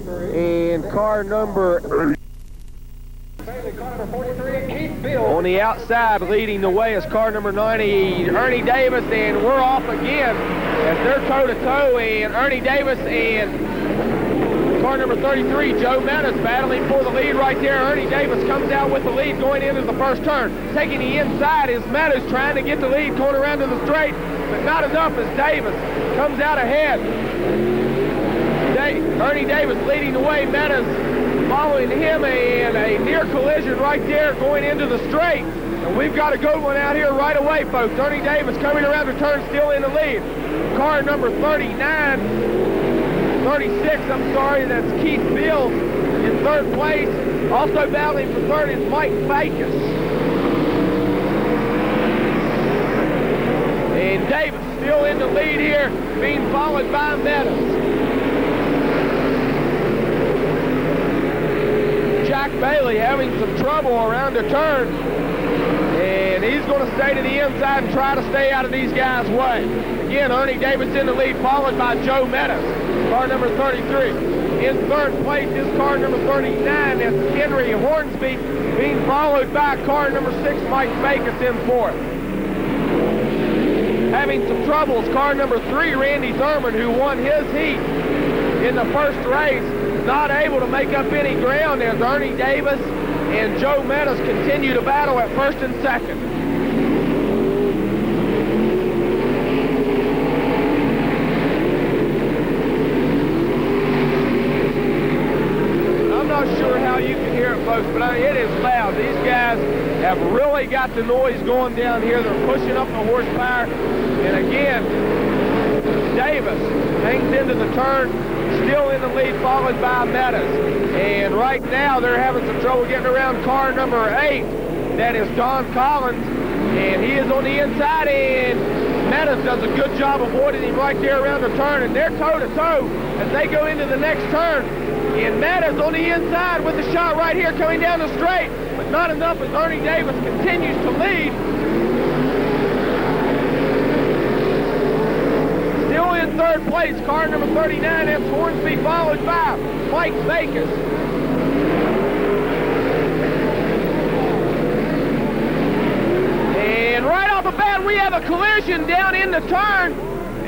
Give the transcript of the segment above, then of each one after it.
and car number 43 on the outside leading the way is car number 90, Ernie Davis, and we're off again as they're toe-to-toe, and Ernie Davis and car number 33, Joe Meadows, battling for the lead right there. Ernie Davis comes out with the lead going into the first turn. Taking the inside is Meadows trying to get the lead going around to the straight, but not enough as Davis comes out ahead. Ernie Davis leading the way, Meadows following him, and a near collision right there going into the straight. And we've got a good one out here right away, folks. Ernie Davis coming around the turn, still in the lead. Car number 36, I'm sorry, that's Keith Fields in third place. Also battling for third is Mike Backus. And Davis still in the lead here, being followed by Meadows. Jack Bailey having some trouble around the turn, and he's going to stay to the inside and try to stay out of these guys' way. Again, Ernie Davis in the lead, followed by Joe Meadows, car number 33. In third place is car number 39, that's Henry Hornsby, being followed by car number 6, Mike Backus in fourth. Having some troubles, car number 3, Randy Thurman, who won his heat in the first race, not able to make up any ground as Ernie Davis and Joe Meadows continue to battle at first and second. I'm not sure how you can hear it, folks, but it is loud. These guys have really got the noise going down here. They're pushing up the horsepower. And again, Davis hangs into the turn, still in the lead, followed by Meadows. And right now, they're having some trouble getting around car number 8. That is Don Collins, and he is on the inside, and Meadows does a good job avoiding him right there around the turn, and they're toe-to-toe as they go into the next turn. And Meadows on the inside with the shot right here coming down the straight, but not enough as Ernie Davis continues to lead. Still in third place, car number 39, that's Hornsby, followed by Mike Backus. And right off the bat, we have a collision down in the turn,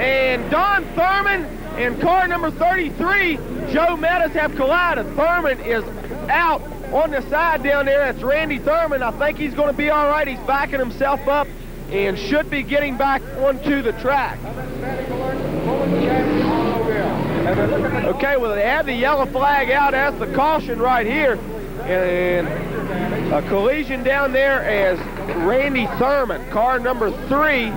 and Don Thurman and car number 33, Joe Meadows, have collided. Thurman is out on the side down there. That's Randy Thurman. I think he's going to be all right. He's backing himself up and should be getting back onto the track. Okay, well, they have the yellow flag out as the caution right here, and a collision down there as Randy Thurman, car number 3,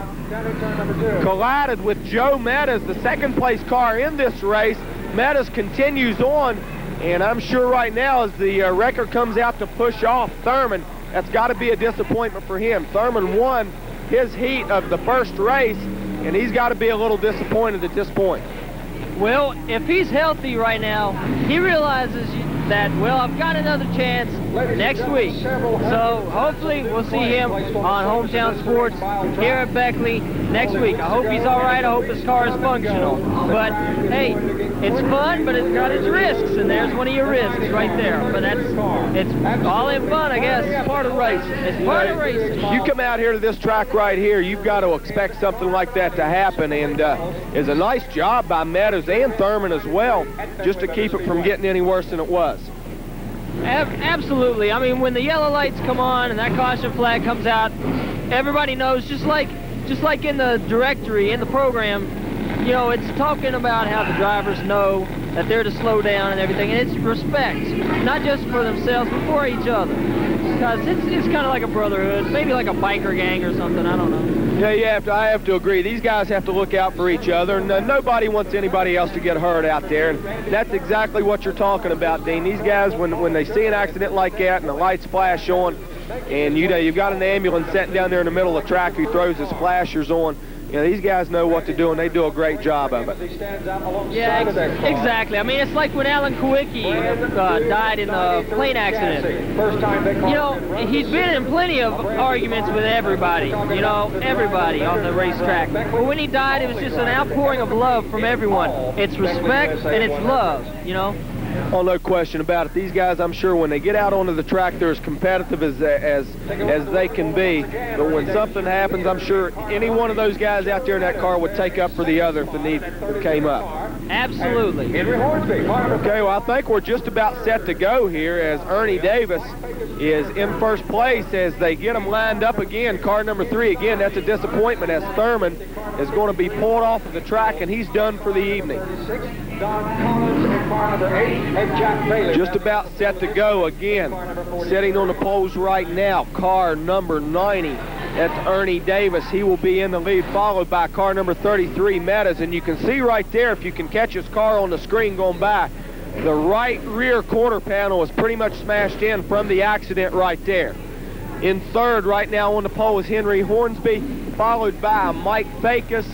collided with Joe Meadows, the second place car in this race. Meadows continues on, and I'm sure right now as the record comes out to push off Thurman, that's got to be a disappointment for him. Thurman won his heat of the first race, and he's got to be a little disappointed at this point. Well, if he's healthy right now, he realizes that, well, I've got another chance next week. So hopefully we'll see him on Hometown Sports here at Beckley next week. I hope he's all right. I hope his car is functional. But, hey, it's fun, but it's got its risks, and there's one of your risks right there. But it's all in fun, I guess. It's part of racing. It's part of racing. You come out here to this track right here, you've got to expect something like that to happen, and it's a nice job by Meadows and Thurman as well, just to keep it from getting any worse than it was. Absolutely. I mean, when the yellow lights come on and that caution flag comes out, everybody knows, just like in the directory, in the program, you know, it's talking about how the drivers know that they're to slow down and everything, and it's respect, not just for themselves, but for each other. Because it's kind of like a brotherhood, maybe like a biker gang or something, I don't know. Yeah, I have to agree. These guys have to look out for each other, and nobody wants anybody else to get hurt out there. And that's exactly what you're talking about, Dean. These guys, when they see an accident like that and the lights flash on, and you've got an ambulance sitting down there in the middle of the track who throws his flashers on, you know, these guys know what to do, and they do a great job of it. Yeah, exactly. I mean, it's like when Alan Kowicki died in a plane accident. You know, he's been in plenty of arguments with everybody, you know, everybody on the racetrack. But when he died, it was just an outpouring of love from everyone. It's respect and it's love, you know. Oh, no question about it. These guys, I'm sure, when they get out onto the track, they're as competitive as they can be. But when something happens, I'm sure any one of those guys out there in that car would take up for the other if the need came up. Absolutely. Okay, well, I think we're just about set to go here as Ernie Davis is in first place as they get them lined up again. Car number 3, again, that's a disappointment as Thurman is going to be pulled off of the track, and he's done for the evening. Just about set to go again. Sitting on the poles right now, car number 90. That's Ernie Davis. He will be in the lead, followed by car number 33, Meadows. And you can see right there, if you can catch his car on the screen going by, the right rear quarter panel is pretty much smashed in from the accident right there. In third right now on the pole is Ernie Hornsby, followed by Mike Fakis.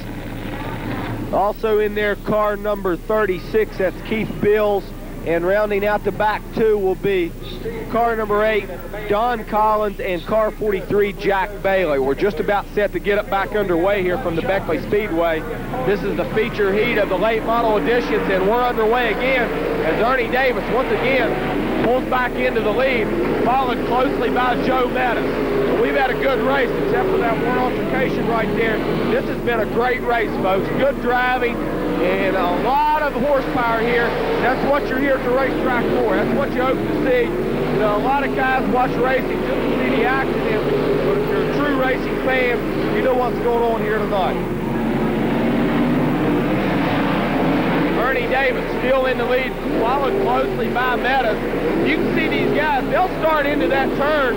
Also in there, car number 36, that's Keith Bills. And rounding out the back 2 will be car number 8, Don Collins, and car 43, Jack Bailey. We're just about set to get it back underway here from the Beckley Speedway. This is the feature heat of the late model editions, and we're underway again as Ernie Davis once again pulls back into the lead, followed closely by Joe Meadows. We've had a good race, except for that one altercation right there. This has been a great race, folks. Good driving and a lot of horsepower here. That's what you're here at the racetrack for. That's what you hope to see. You know, a lot of guys watch racing just to see the accident, but if you're a true racing fan, you know what's going on here tonight. Ernie Davis still in the lead, followed closely by Meadows. You can see these guys, they'll start into that turn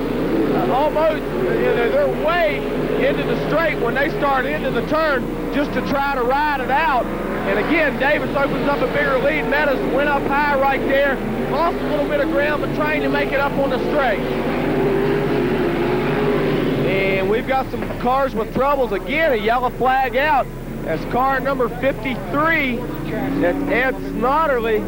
almost, they're way into the straight when they start into the turn just to try to ride it out. And again, Davis opens up a bigger lead. Meadows went up high right there, lost a little bit of ground, but trying to make it up on the straight. And we've got some cars with troubles. Again, a yellow flag out. That's car number 53. That's Ed Snodderly.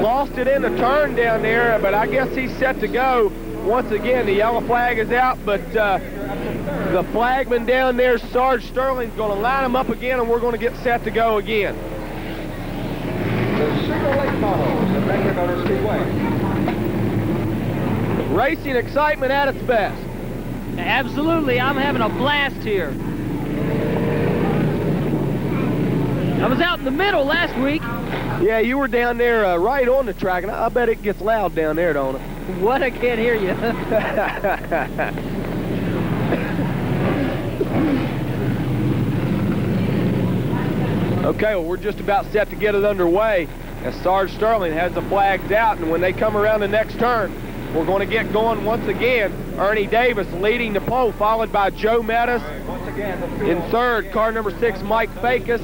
Lost it in the turn down there, but I guess he's set to go. Once again, the yellow flag is out, but the flagman down there, Sarge Sterling, is going to line him up again, and we're going to get set to go again. The SemiLate models at Beckley Motor Speedway. Racing excitement at its best. Absolutely, I'm having a blast here. I was out in the middle last week. Yeah, you were down there right on the track, and I bet it gets loud down there, don't it? What? I can't hear you. Okay, well, we're just about set to get it underway as Sarge Sterling has the flags out, and when they come around the next turn, we're going to get going once again. Ernie Davis leading the pole, followed by Joe Meadows. In third, car number 6, Mike Fakis.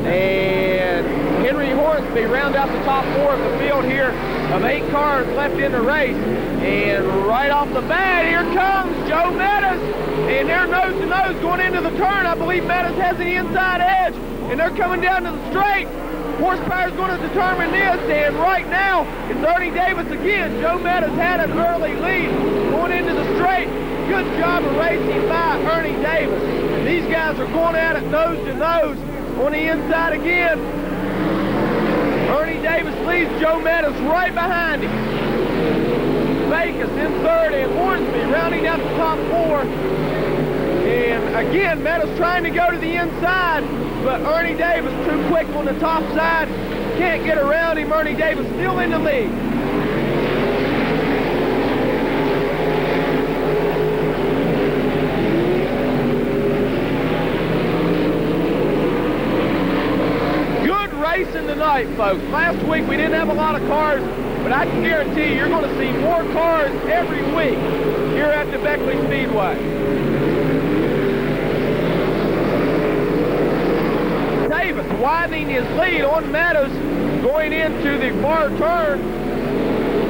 And Ernie Hornsby round out the top 4 of the field here of 8 cars left in the race. And right off the bat, here comes Joe Meadows. And they're nose to nose going into the turn. I believe Meadows has the inside edge. And they're coming down to the straight. Horsepower is going to determine this, and right now it's Ernie Davis again. Joe Meadows had an early lead going into the straight. Good job of racing by Ernie Davis. These guys are going at it nose to nose on the inside again. Ernie Davis leads Joe Meadows right behind him. Fakis in third, and Hornsby rounding out the top 4. And again, Meadows trying to go to the inside, but Ernie Davis too quick on the top side. Can't get around him. Ernie Davis still in the lead. Good racing tonight, folks. Last week we didn't have a lot of cars, but I can guarantee you, you're going to see more cars every week here at the Beckley Speedway. Davis widening his lead on Meadows going into the far turn,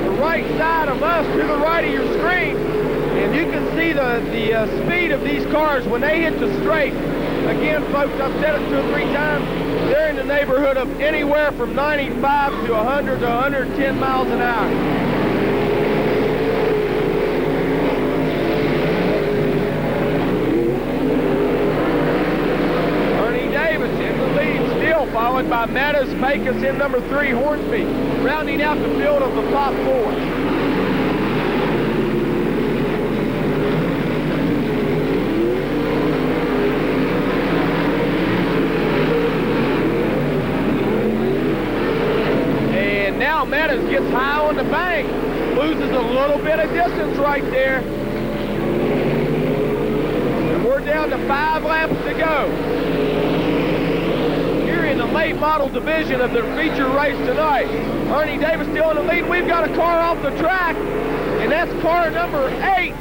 the right side of us to the right of your screen. And you can see the speed of these cars when they hit the straight. Again, folks, I've said it 2 or 3 times. They're in the neighborhood of anywhere from 95 to 100 to 110 miles an hour. followed by Meadows, Pecos in number 3, Hornsby, rounding out the field of the top 4. And now Meadows gets high on the bank, loses a little bit of distance right there. And we're down to 5 laps to go. In the late model division of the feature race tonight. Ernie Davis still in the lead. We've got a car off the track, and that's car number 8,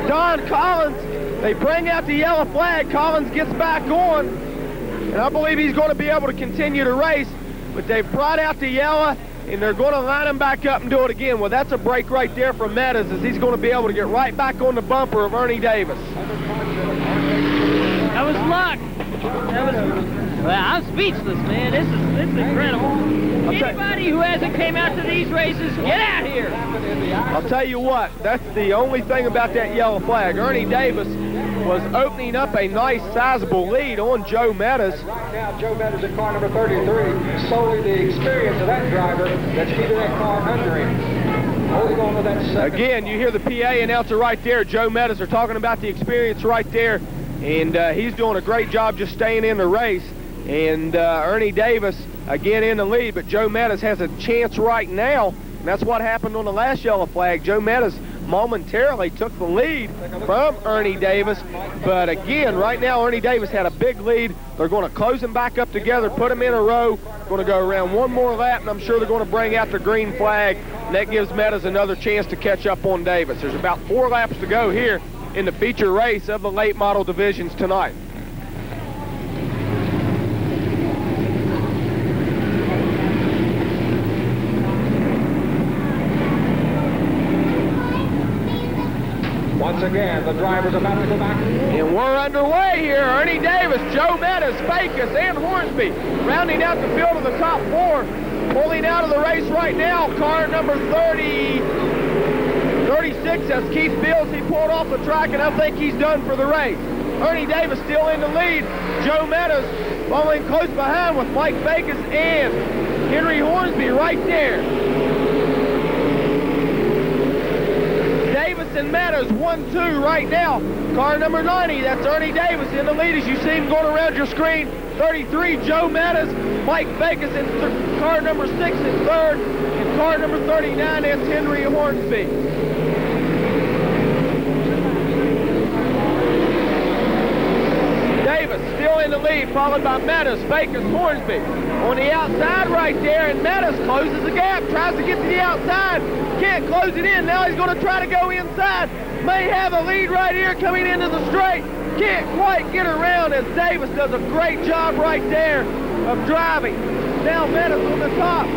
Don Collins. They bring out the yellow flag. Collins gets back on, and I believe he's going to be able to continue to race, but they've brought out the yellow, and they're going to line him back up and do it again. Well, that's a break right there from Meadows, as he's going to be able to get right back on the bumper of Ernie Davis. That was luck. Well, I'm speechless, man. This is incredible. Anybody who hasn't came out to these races, get out here. I'll tell you what, that's the only thing about that yellow flag. Ernie Davis was opening up a nice, sizable lead on Joe Meadows. Right now, Joe Meadows in car number 33. Solely the experience of that driver that's keeping that car under him. Holding on to that second. Again, you hear the PA announcer right there. Joe Meadows. They're talking about the experience right there. And he's doing a great job just staying in the race. And Ernie Davis, again, in the lead. But Joe Meadows has a chance right now. And that's what happened on the last yellow flag. Joe Meadows momentarily took the lead from Ernie Davis. But again, right now, Ernie Davis had a big lead. They're going to close them back up together, put them in a row. Going to go around one more lap, and I'm sure they're going to bring out the green flag. And that gives Meadows another chance to catch up on Davis. There's about 4 laps to go here in the feature race of the late model divisions tonight. Once again, the driver's about to go back. And we're underway here. Ernie Davis, Joe Meadows, Pecos, and Hornsby rounding out the field of the top 4. Pulling out of the race right now, car number 36, that's Keith Fields. He pulled off the track, and I think he's done for the race. Ernie Davis still in the lead. Joe Meadows following close behind with Mike Pecos and Henry Hornsby right there. Davis and Meadows 1-2 right now. Car number 90, that's Ernie Davis in the lead as you see him going around your screen. 33, Joe Meadows, Mike Pecos in car number 6 in third, and car number 39, that's Henry Hornsby. Davis still in the lead, followed by Meadows, Pecos, Hornsby. On the outside right there, and Meadows closes the gap, tries to get to the outside, can't close it in. Now he's going to try to go inside. May have a lead right here coming into the straight. Can't quite get around as Davis does a great job right there of driving. Now Meadows on the top,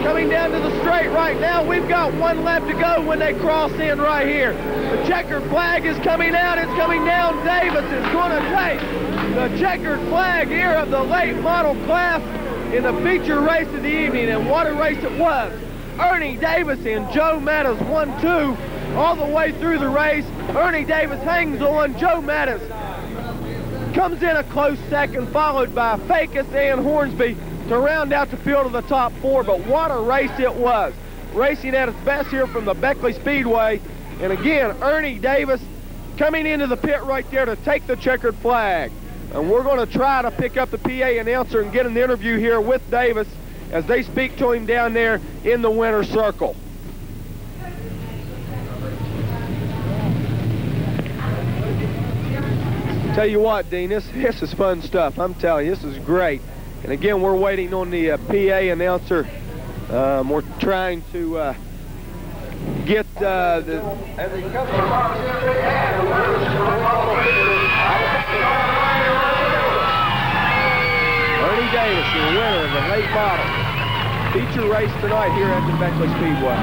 coming down to the straight right now. We've got 1 lap to go when they cross in right here. The checkered flag is coming out. It's coming down. Davis is going to take the checkered flag here of the late model class in the feature race of the evening. And what a race it was. Ernie Davis and Joe Meadows 1-2 all the way through the race. Ernie Davis hangs on. Joe Meadows comes in a close second, followed by Pecos and Hornsby to round out the field of the top 4. But what a race it was. Racing at its best here from the Beckley Speedway. And again, Ernie Davis coming into the pit right there to take the checkered flag. And we're going to try to pick up the PA announcer and get an interview here with Davis as they speak to him down there in the winner's circle. Tell you what, Dean, this is fun stuff. I'm telling you, this is great. And again, we're waiting on the PA announcer. We're trying to get the... Ernie Davis, the winner of the late model feature race tonight here at the Beckley Speedway.